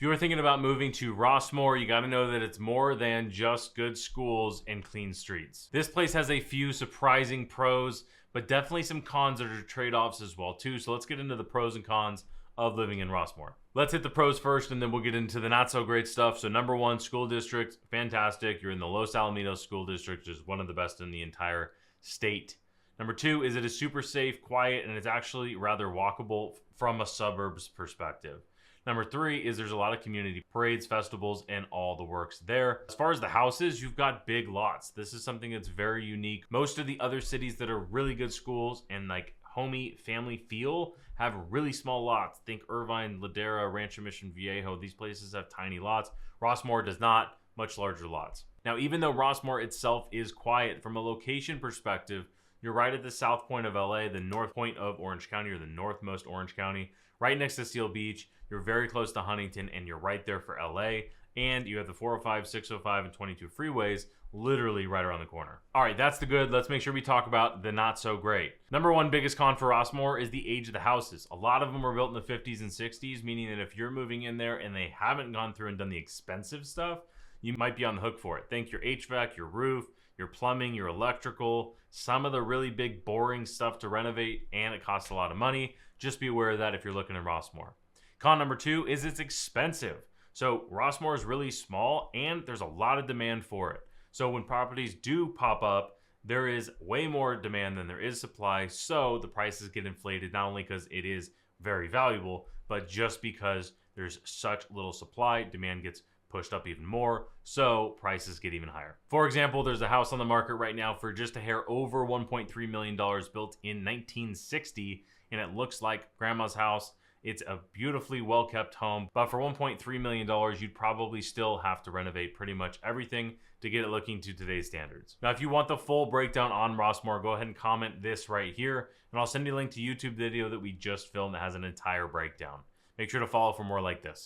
If you were thinking about moving to Rossmoor, you got to know that it's more than just good schools and clean streets. This place has a few surprising pros, but definitely some cons that are trade-offs as well too. So let's get into the pros and cons of living in Rossmoor. Let's hit the pros first, and then we'll get into the not so great stuff. So number one, school district, fantastic. You're in the Los Alamitos School District, which is one of the best in the entire state. Number two is it is super safe, quiet, and it's actually rather walkable from a suburbs perspective. Number three is there's a lot of community parades, festivals, and all the works there. As far as the houses, you've got big lots. This is something that's very unique. Most of the other cities that are really good schools and like homey family feel have really small lots. Think Irvine, Ladera, Rancho Mission Viejo. These places have tiny lots. Rossmoor does not, much larger lots. Now, even though Rossmoor itself is quiet, from a location perspective, you're right at the south point of LA, the north point of Orange County, or the northmost Orange County, right next to Seal Beach. You're very close to Huntington, and you're right there for LA. And you have the 405, 605, and 22 freeways literally right around the corner. All right, that's the good. Let's make sure we talk about the not so great. Number one biggest con for Rossmoor is the age of the houses. A lot of them were built in the 50s and 60s, meaning that if you're moving in there and they haven't gone through and done the expensive stuff, you might be on the hook for it. Think your HVAC, your roof, your plumbing, your electrical, some of the really big boring stuff to renovate, and it costs a lot of money. Just be aware of that if you're looking in Rossmoor. Con number two is it's expensive. So Rossmoor is really small and there's a lot of demand for it. So when properties do pop up, there is way more demand than there is supply. So the prices get inflated, not only because it is very valuable, but just because there's such little supply, demand gets pushed up even more, so prices get even higher. For example, there's a house on the market right now for just a hair over $1.3 million, built in 1960, and it looks like grandma's house. It's a beautifully well-kept home, but for $1.3 million, you'd probably still have to renovate pretty much everything to get it looking to today's standards. Now, if you want the full breakdown on Rossmoor, go ahead and comment this right here, and I'll send you a link to YouTube video that we just filmed that has an entire breakdown. Make sure to follow for more like this.